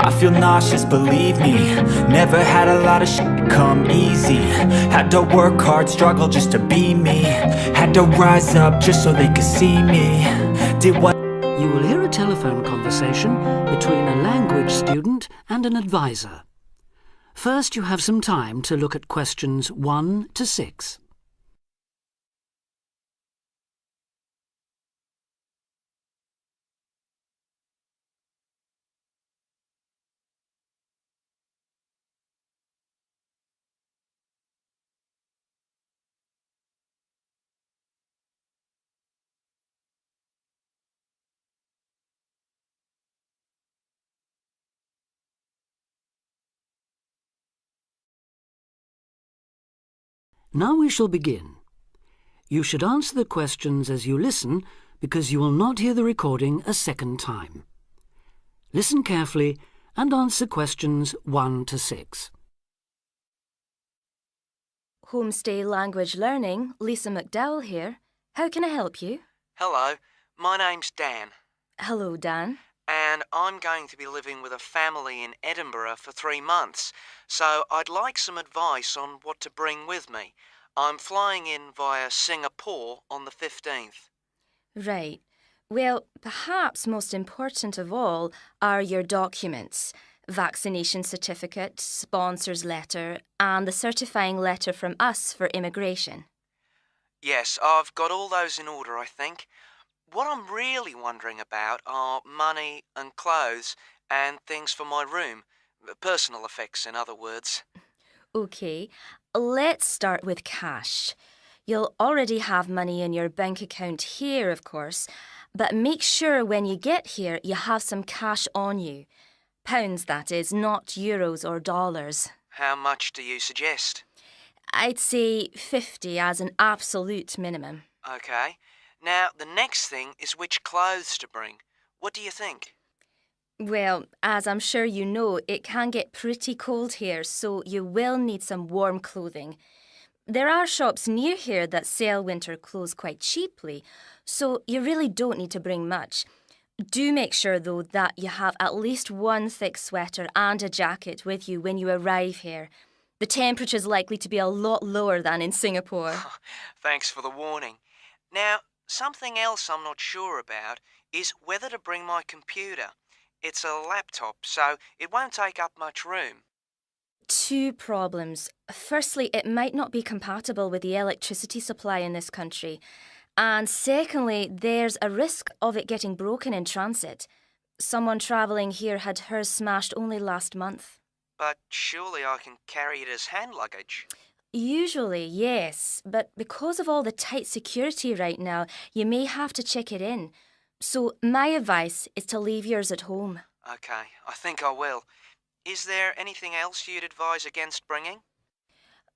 I feel nauseous, believe me. Never had a lot of shit come easy. Had to work hard, struggle just to be me. Had to rise up just so they could see me. Did what You will hear a telephone conversation between a language student and an advisor. First, you have some time to look at questions 1 to 6. Now we shall begin. You should answer the questions as you listen because you will not hear the recording a second time. Listen carefully and answer questions 1 to 6. Homestay Language Learning, Lisa McDowell here. How can I help you? Hello, my name's Dan, Hello, Dan. and I'm going to be living with a family in Edinburgh for 3 months, so I'd like some advice on what to bring with me. I'm flying in via Singapore on the 15th. Right. Well, perhaps most important of all are your documents. Vaccination certificate, sponsor's letter, and the certifying letter from us for immigration. Yes, I've got all those in order, I think. What I'm really wondering about are money and clothes and things for my room. Personal effects, in other words. OK, let's start with cash. You'll already have money in your bank account here, of course, but make sure when you get here you have some cash on you. Pounds, that is, not euros or dollars. How much do you suggest? I'd say 50 as an absolute minimum. OK. Now, the next thing is which clothes to bring. What do you think? Well, as I'm sure you know, it can get pretty cold here, so you will need some warm clothing. There are shops near here that sell winter clothes quite cheaply, so you really don't need to bring much. Do make sure, though, that you have at least one thick sweater and a jacket with you when you arrive here. The temperature's likely to be a lot lower than in Singapore. Thanks for the warning. Now, something else I'm not sure about is whether to bring my computer. It's a laptop, so it won't take up much room. 2 problems. Firstly, it might not be compatible with the electricity supply in this country. And secondly, there's a risk of it getting broken in transit. Someone travelling here had hers smashed only last month. But surely I can carry it as hand luggage. Usually, yes, but because of all the tight security right now, you may have to check it in. So my advice is to leave yours at home. OK, I think I will. Is there anything else you'd advise against bringing?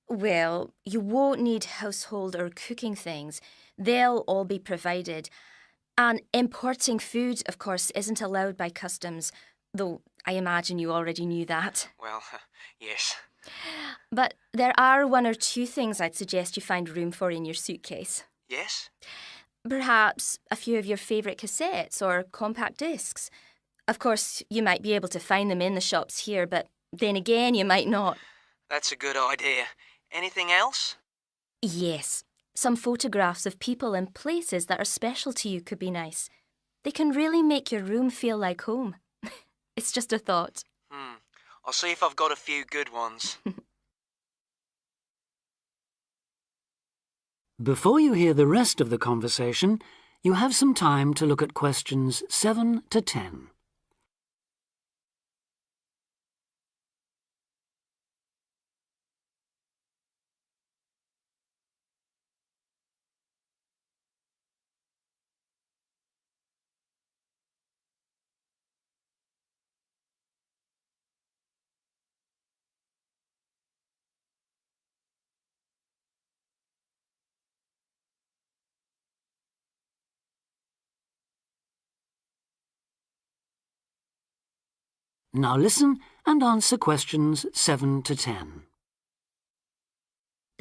Well, you won't need household or cooking things. They'll all be provided. And importing food, of course, isn't allowed by customs, though I imagine you already knew that. Well, yes. But there are 1 or 2 things I'd suggest you find room for in your suitcase. Yes? Perhaps a few of your favourite cassettes or compact discs. Of course, you might be able to find them in the shops here, but then again, you might not. That's a good idea. Anything else? Yes, some photographs of people and places that are special to you could be nice. They can really make your room feel like home. It's just a thought. I'll see if I've got a few good ones. Before you hear the rest of the conversation, you have some time to look at questions 7 to 10. Now listen and answer questions 7 to 10.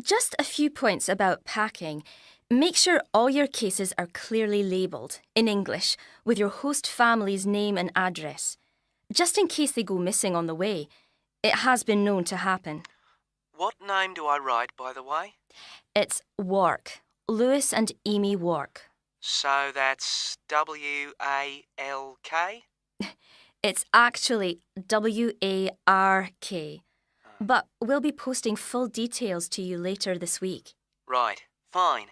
Just a few points about packing. Make sure all your cases are clearly labelled, in English, with your host family's name and address. just in case they go missing on the way. It has been known to happen. What name do I write, by the way? It's Wark. Lewis and Amy Wark. So that's W-A-L-K? It's actually W-A-R-K. But we'll be posting full details to you later this week. Right, fine.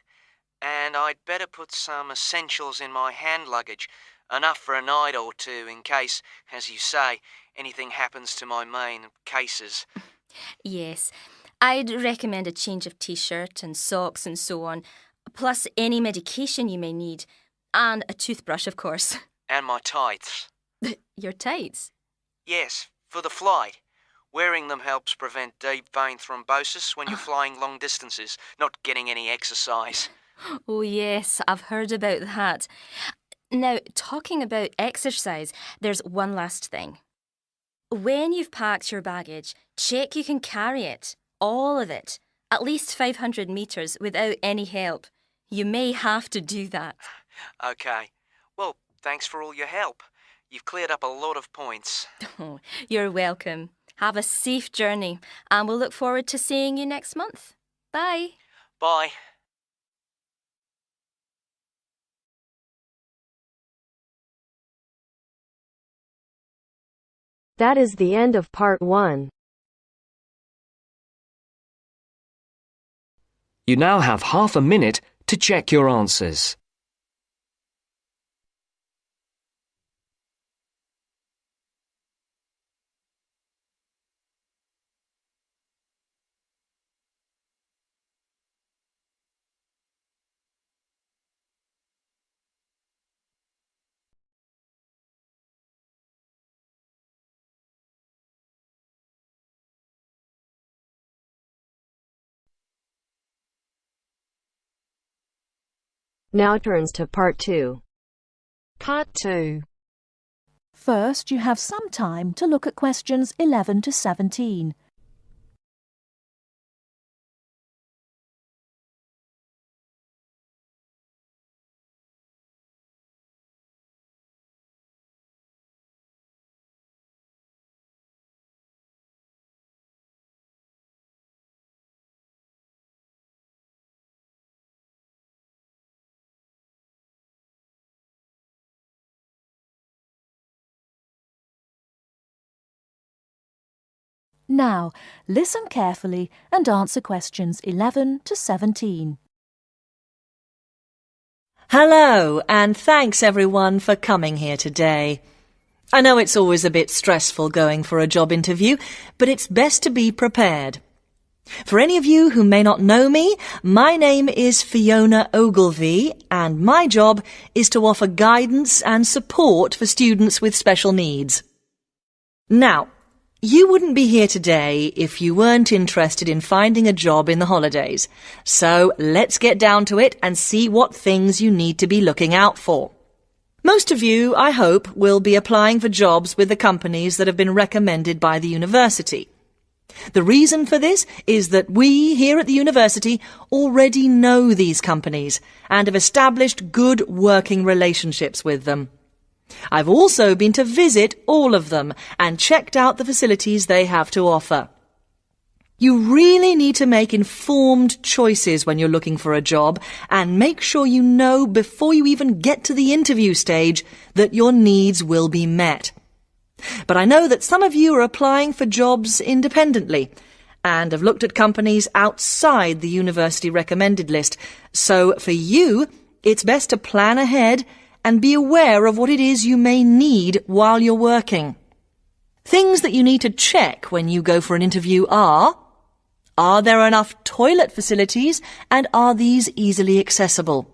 And I'd better put some essentials in my hand luggage, enough for a night or two in case, as you say, anything happens to my main cases. Yes, I'd recommend a change of t-shirt and socks and so on, plus any medication you may need, and a toothbrush, of course. And my tights. Your tights? Yes, for the flight. Wearing them helps prevent deep vein thrombosis when you're flying long distances, not getting any exercise. Oh yes, I've heard about that. Now, talking about exercise, there's one last thing. When you've packed your baggage, check you can carry it, all of it, at least 500 metres without any help. You may have to do that. Okay. Well, thanks for all your help. You've cleared up a lot of points. Oh, you're welcome. Have a safe journey, and we'll look forward to seeing you next month. Bye. Bye. That is the end of part 1. You now have half a minute to check your answers. Now turns to part 2. Part 2. First, you have some time to look at questions 11 to 17. Now, listen carefully and answer questions 11 to 17. Hello, and thanks everyone for coming here today. I know it's always a bit stressful going for a job interview, but it's best to be prepared. For any of you who may not know me, my name is Fiona Ogilvie, and my job is to offer guidance and support for students with special needs. Now, you wouldn't be here today if you weren't interested in finding a job in the holidays. So let's get down to it and see what things you need to be looking out for. Most of you, I hope, will be applying for jobs with the companies that have been recommended by the university. The reason for this is that we here at the university already know these companies and have established good working relationships with them. I've also been to visit all of them and checked out the facilities they have to offer. You really need to make informed choices when you're looking for a job and make sure you know before you even get to the interview stage that your needs will be met. But I know that some of you are applying for jobs independently and have looked at companies outside the university recommended list. So for you, it's best to plan ahead and be aware of what it is you may need while you're working. Things that you need to check when you go for an interview are there enough toilet facilities and are these easily accessible?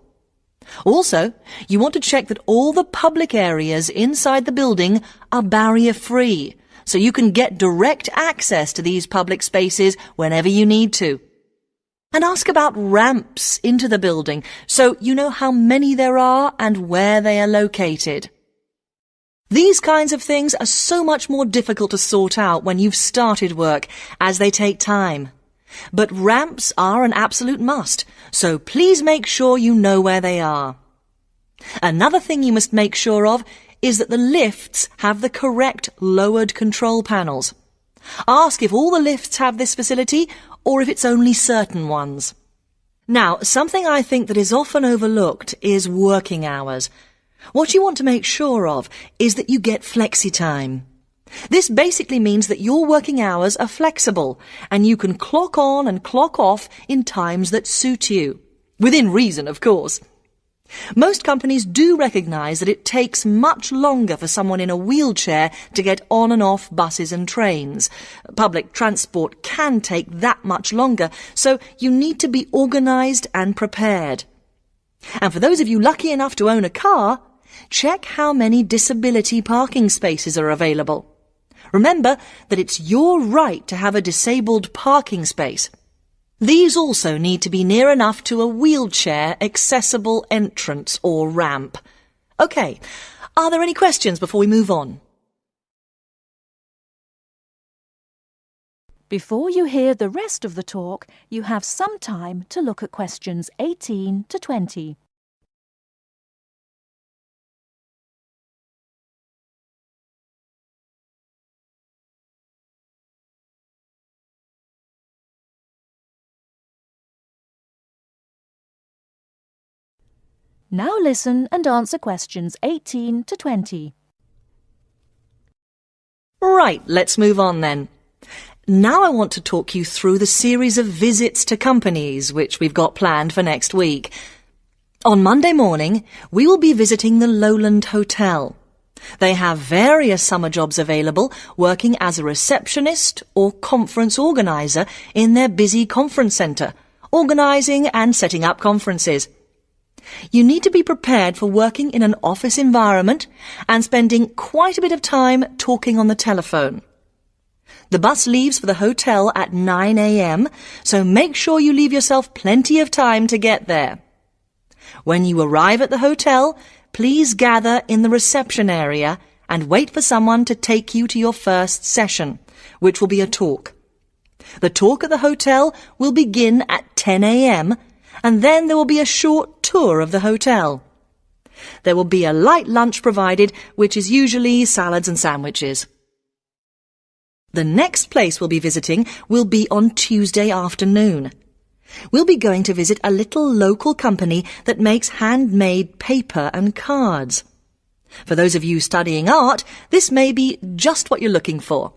Also, you want to check that all the public areas inside the building are barrier-free, so you can get direct access to these public spaces whenever you need to. And ask about ramps into the building, so you know how many there are and where they are located. These kinds of things are so much more difficult to sort out when you've started work, as they take time. But ramps are an absolute must, so please make sure you know where they are. Another thing you must make sure of is that the lifts have the correct lowered control panels. Ask if all the lifts have this facility or if it's only certain ones. Now, something I think that is often overlooked is working hours. What you want to make sure of is that you get flexi time. This basically means that your working hours are flexible and you can clock on and clock off in times that suit you. Within reason, of course. Most companies do recognise that it takes much longer for someone in a wheelchair to get on and off buses and trains. Public transport can take that much longer, so you need to be organised and prepared. And for those of you lucky enough to own a car, check how many disability parking spaces are available. Remember that it's your right to have a disabled parking space. These also need to be near enough to a wheelchair accessible entrance or ramp. OK, are there any questions before we move on? Before you hear the rest of the talk, you have some time to look at questions 18 to 20. Now listen and answer questions 18 to 20. Right, let's move on then. Now I want to talk you through the series of visits to companies which we've got planned for next week. On Monday morning, we will be visiting the Lowland Hotel. They have various summer jobs available, working as a receptionist or conference organiser in their busy conference centre, organising and setting up conferences. You need to be prepared for working in an office environment and spending quite a bit of time talking on the telephone. The bus leaves for the hotel at 9 a.m, so make sure you leave yourself plenty of time to get there. When you arrive at the hotel, please gather in the reception area and wait for someone to take you to your first session, which will be a talk. The talk at the hotel will begin at 10 a.m, and then there will be a short tour of the hotel. There will be a light lunch provided, which is usually salads and sandwiches. The next place we'll be visiting will be on Tuesday afternoon. We'll be going to visit a little local company that makes handmade paper and cards. For those of you studying art, this may be just what you're looking for.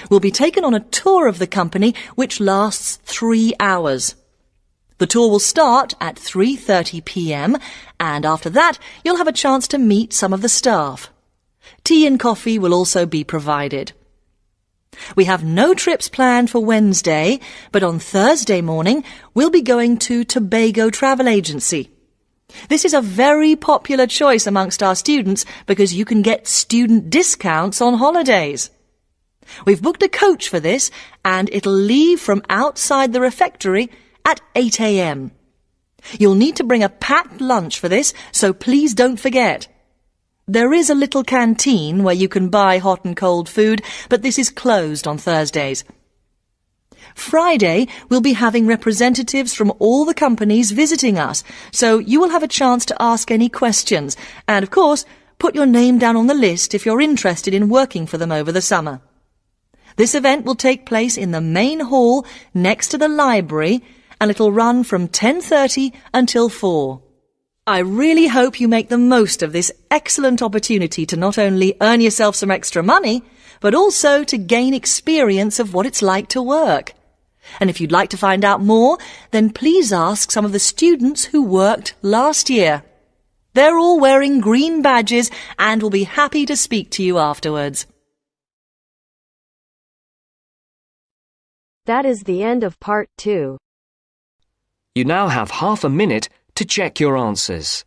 We'll be taken on a tour of the company which lasts 3 hours. The tour will start at 3:30 p.m. and after that you'll have a chance to meet some of the staff. Tea and coffee will also be provided. We have no trips planned for Wednesday, but on Thursday morning we'll be going to Tobago Travel Agency. This is a very popular choice amongst our students because you can get student discounts on holidays. We've booked a coach for this and it'll leave from outside the refectory at 8 a.m. You'll need to bring a packed lunch for this, so please don't forget. There is a little canteen where you can buy hot and cold food, but this is closed on Thursdays. Friday, we'll be having representatives from all the companies visiting us, so you will have a chance to ask any questions, and of course, put your name down on the list if you're interested in working for them over the summer. This event will take place in the main hall next to the library, and it'll run from 10:30 until 4. I really hope you make the most of this excellent opportunity to not only earn yourself some extra money, but also to gain experience of what it's like to work. And if you'd like to find out more, then please ask some of the students who worked last year. They're all wearing green badges and will be happy to speak to you afterwards. That is the end of part 2. You now have half a minute to check your answers.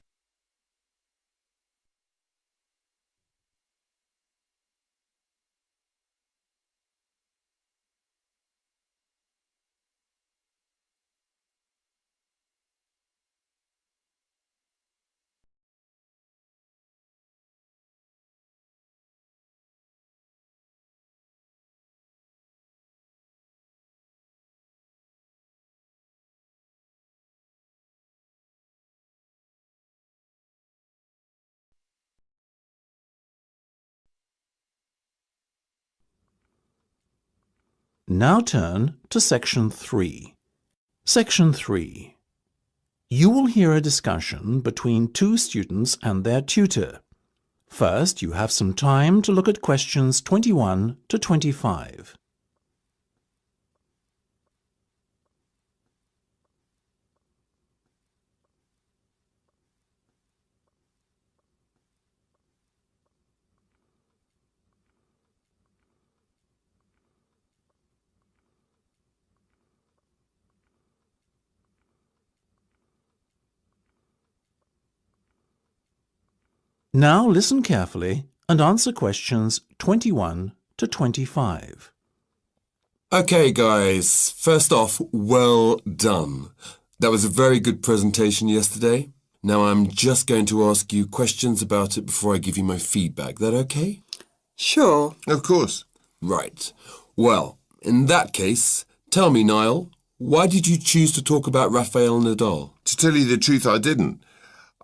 Now turn to Section 3. Section 3. You will hear a discussion between two students and their tutor. First, you have some time to look at questions 21 to 25. Now listen carefully and answer questions 21 to 25. Okay, guys. First off, well done. That was a very good presentation yesterday. Now I'm just going to ask you questions about it before I give you my feedback. That okay? Sure. Of course. Right. Well, in that case, tell me, Niall, why did you choose to talk about Rafael Nadal? To tell you the truth, I didn't.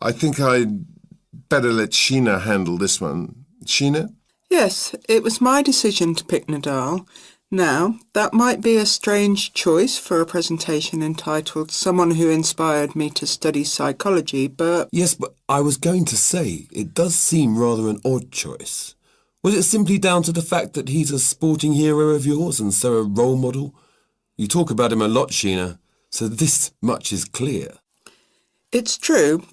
I think I'd better let Sheena handle this one. Sheena? Yes, it was my decision to pick Nadal. Now, that might be a strange choice for a presentation entitled Someone Who Inspired Me to Study Psychology, but... Yes, but I was going to say, it does seem rather an odd choice. Was it simply down to the fact that he's a sporting hero of yours and so a role model? You talk about him a lot, Sheena, so this much is clear. It's true.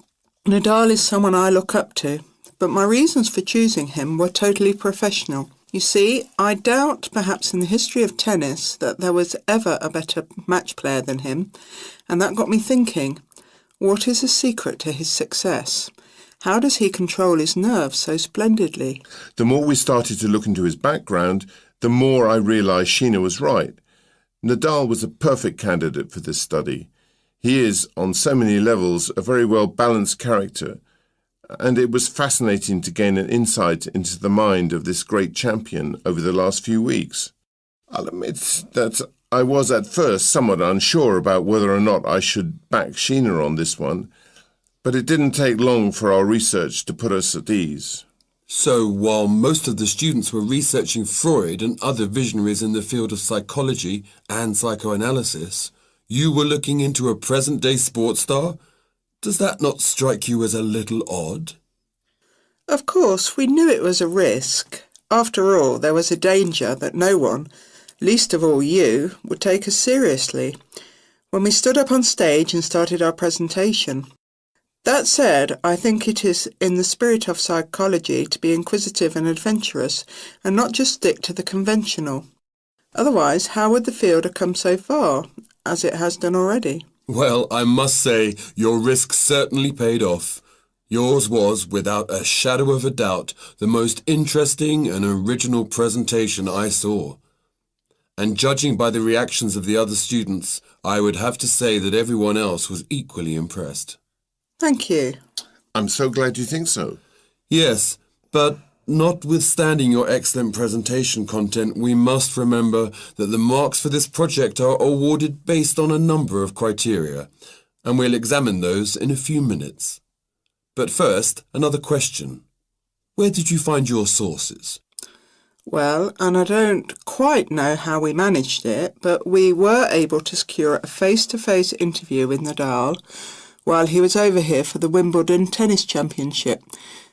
Nadal is someone I look up to, but my reasons for choosing him were totally professional. You see, I doubt perhaps in the history of tennis that there was ever a better match player than him, and that got me thinking, what is the secret to his success? How does he control his nerves so splendidly? The more we started to look into his background, the more I realised Sheena was right. Nadal was a perfect candidate for this study. He is, on so many levels, a very well-balanced character, and it was fascinating to gain an insight into the mind of this great champion over the last few weeks. I'll admit that I was at first somewhat unsure about whether or not I should back Sheena on this one, but it didn't take long for our research to put us at ease. So, while most of the students were researching Freud and other visionaries in the field of psychology and psychoanalysis, you were looking into a present-day sports star? Does that not strike you as a little odd? Of course, we knew it was a risk. After all, there was a danger that no one, least of all you, would take us seriously when we stood up on stage and started our presentation. That said, I think it is in the spirit of psychology to be inquisitive and adventurous and not just stick to the conventional. Otherwise, how would the field have come so far, as it has done already? Well, I must say, your risk certainly paid off. Yours was, without a shadow of a doubt, the most interesting and original presentation I saw. And judging by the reactions of the other students, I would have to say that everyone else was equally impressed. Thank you. I'm so glad you think so. Yes, but notwithstanding your excellent presentation content, we must remember that the marks for this project are awarded based on a number of criteria, and we'll examine those in a few minutes. But first, another question. Where did you find your sources? Well, and I don't quite know how we managed it, but we were able to secure a face-to-face interview with Nadal while he was over here for the Wimbledon Tennis Championship,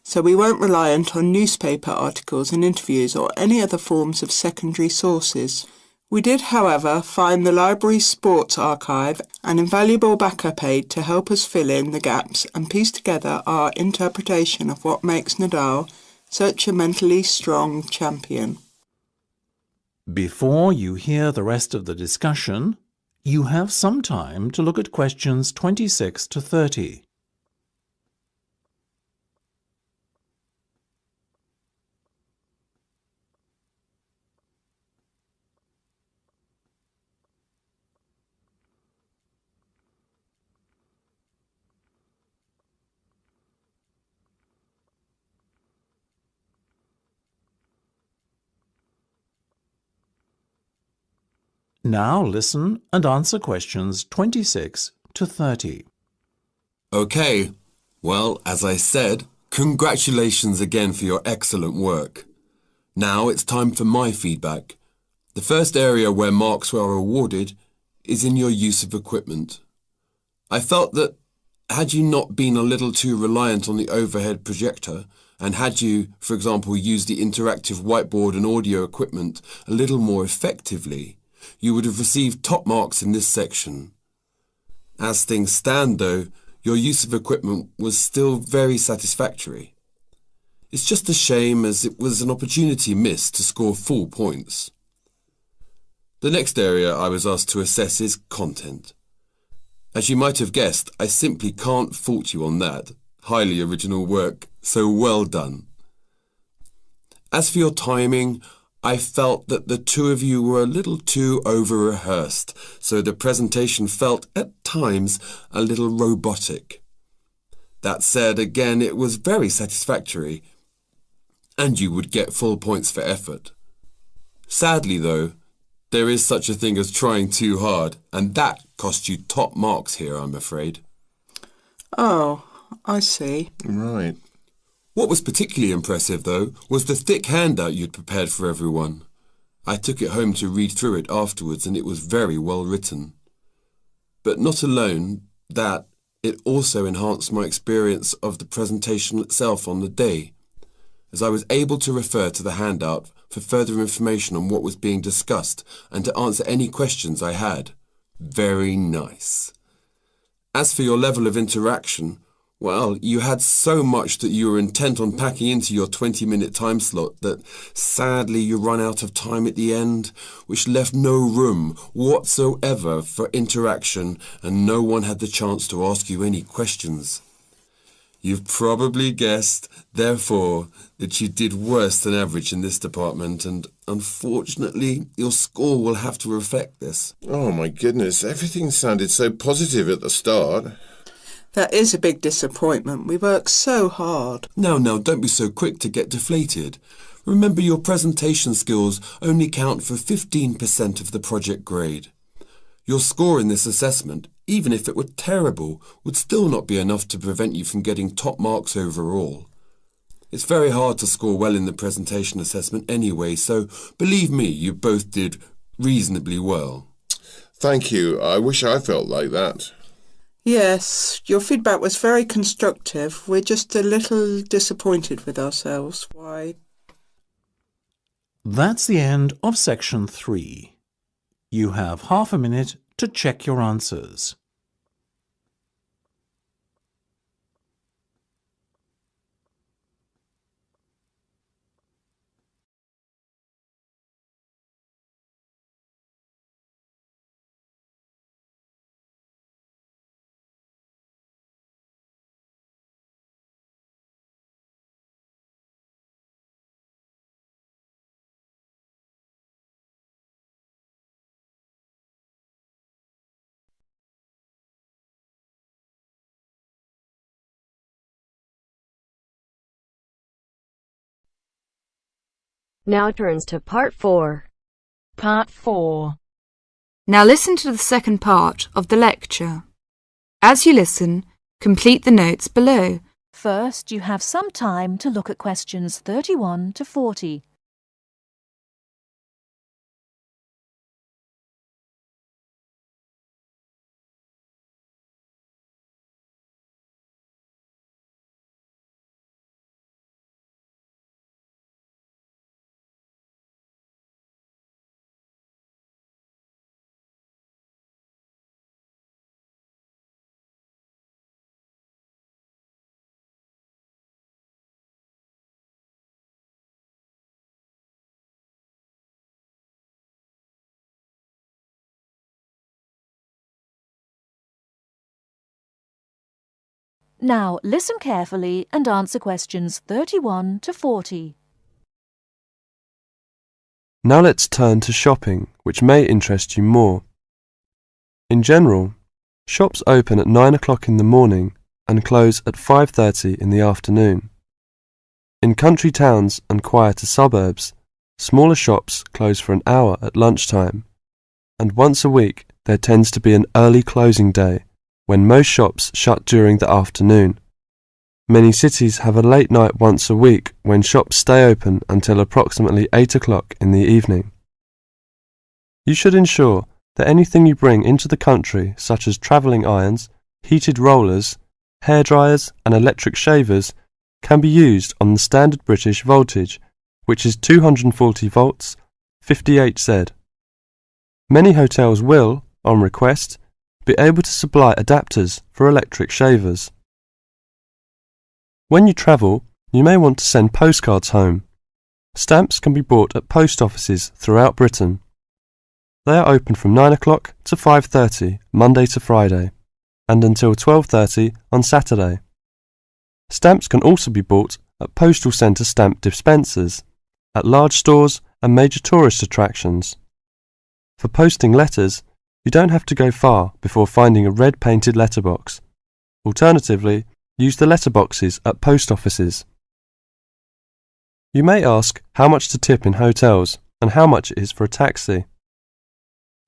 so we weren't reliant on newspaper articles and interviews or any other forms of secondary sources. We did, however, find the library's sports archive an invaluable backup aid to help us fill in the gaps and piece together our interpretation of what makes Nadal such a mentally strong champion. Before you hear the rest of the discussion, you have some time to look at questions 26 to 30. Now listen and answer questions 26 to 30. Okay, well, as I said, congratulations again for your excellent work. Now it's time for my feedback. The first area where marks were awarded is in your use of equipment. I felt that had you not been a little too reliant on the overhead projector, and had you, for example, used the interactive whiteboard and audio equipment a little more effectively, you would have received top marks in this section. As things stand, though, your use of equipment was still very satisfactory. It's just a shame as it was an opportunity missed to score full points. The next area I was asked to assess is content. As you might have guessed, I simply can't fault you on that. Highly original work, so well done. As for your timing, I felt that the two of you were a little too over-rehearsed, so the presentation felt at times a little robotic. That said, again, it was very satisfactory, and you would get full points for effort. Sadly, though, there is such a thing as trying too hard, and that cost you top marks here, I'm afraid. Oh, I see. Right. What was particularly impressive, though, was the thick handout you'd prepared for everyone. I took it home to read through it afterwards, and it was very well written. But not alone that, it also enhanced my experience of the presentation itself on the day, as I was able to refer to the handout for further information on what was being discussed and to answer any questions I had. Very nice. As for your level of interaction, well, you had so much that you were intent on packing into your 20-minute time slot that sadly you run out of time at the end, which left no room whatsoever for interaction and no one had the chance to ask you any questions. You've probably guessed, therefore, that you did worse than average in this department, and unfortunately, your score will have to reflect this. Oh my goodness, everything sounded so positive at the start. That is a big disappointment. We worked so hard. Now, don't be so quick to get deflated. Remember, your presentation skills only count for 15% of the project grade. Your score in this assessment, even if it were terrible, would still not be enough to prevent you from getting top marks overall. It's very hard to score well in the presentation assessment anyway, so believe me, you both did reasonably well. Thank you. I wish I felt like that. Yes, your feedback was very constructive. We're just a little disappointed with ourselves. Why? That's the end of section 3. You have half a minute to check your answers. Now turns to part 4. Part 4. Now listen to the second part of the lecture. As you listen, complete the notes below. First, you have some time to look at questions 31 to 40. Now listen carefully and answer questions 31 to 40. Now let's turn to shopping, which may interest you more. In general, shops open at 9 o'clock in the morning and close at 5:30 in the afternoon. In country towns and quieter suburbs, smaller shops close for an hour at lunchtime, and once a week there tends to be an early closing day when most shops shut during the afternoon. Many cities have a late night once a week when shops stay open until approximately 8 o'clock in the evening. You should ensure that anything you bring into the country, such as travelling irons, heated rollers, hair dryers and electric shavers, can be used on the standard British voltage, which is 240 volts, 58 Z. Many hotels will, on request, be able to supply adapters for electric shavers. When you travel, you may want to send postcards home. Stamps can be bought at post offices throughout Britain. They are open from 9 o'clock to 5:30 Monday to Friday, and until 12:30 on Saturday. Stamps can also be bought at postal centre stamp dispensers, at large stores and major tourist attractions. For posting letters, you don't have to go far before finding a red painted letterbox. Alternatively, use the letterboxes at post offices. You may ask how much to tip in hotels and how much it is for a taxi.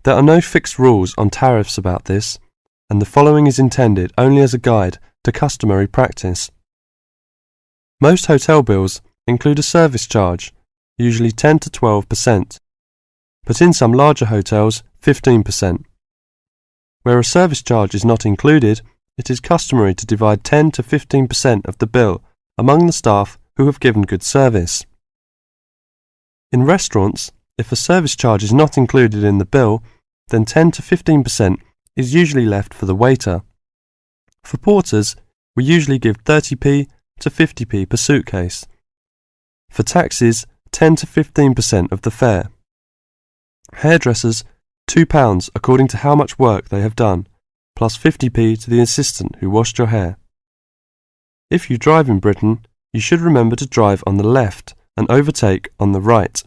There are no fixed rules on tariffs about this, and the following is intended only as a guide to customary practice. Most hotel bills include a service charge, usually 10 to 12%, but in some larger hotels 15%. Where a service charge is not included, it is customary to divide 10 to 15% of the bill among the staff who have given good service. In restaurants, if a service charge is not included in the bill, then 10 to 15% is usually left for the waiter. For porters, we usually give 30p to 50p per suitcase. For taxis, 10 to 15% of the fare. Hairdressers, £2 according to how much work they have done, plus 50p to the assistant who washed your hair. If you drive in Britain, you should remember to drive on the left and overtake on the right.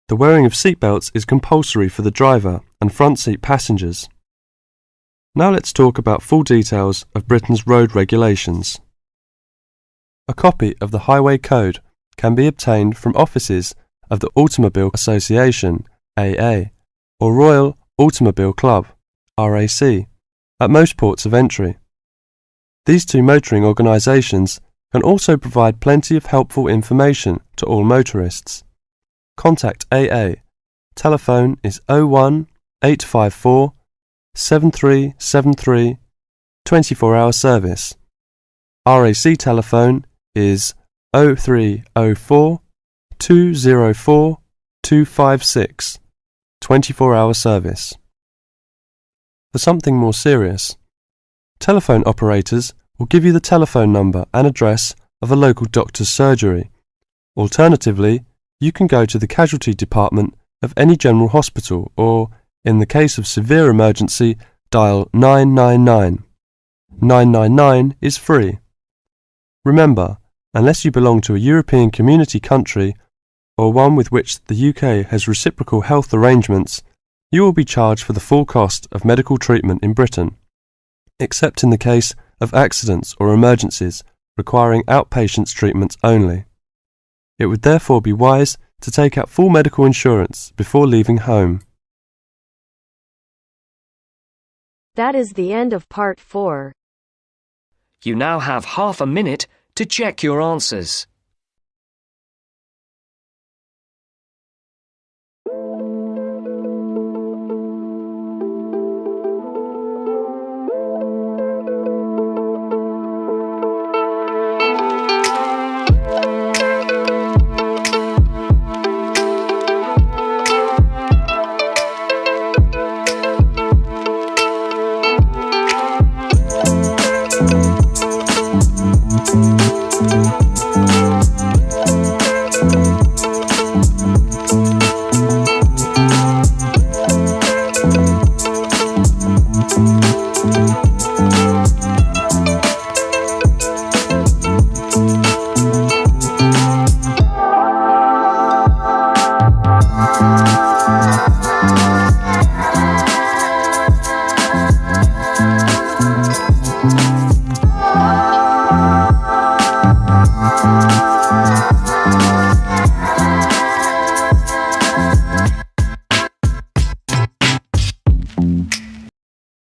The wearing of seatbelts is compulsory for the driver and front seat passengers. Now let's talk about full details of Britain's road regulations. A copy of the Highway Code can be obtained from offices of the Automobile Association, AA, or Royal Automobile Club, RAC, at most ports of entry. These two motoring organisations can also provide plenty of helpful information to all motorists. Contact AA. Telephone is 01 854 7373, 24-hour service. RAC telephone is 0304 204 256, 24-hour service. For something more serious, telephone operators will give you the telephone number and address of a local doctor's surgery. Alternatively, you can go to the casualty department of any general hospital or, in the case of severe emergency, dial 999. 999 is free. Remember, unless you belong to a European Community country or one with which the UK has reciprocal health arrangements, you will be charged for the full cost of medical treatment in Britain, except in the case of accidents or emergencies requiring outpatients treatments only. It would therefore be wise to take out full medical insurance before leaving home. That is the end of part 4. You now have half a minute to check your answers.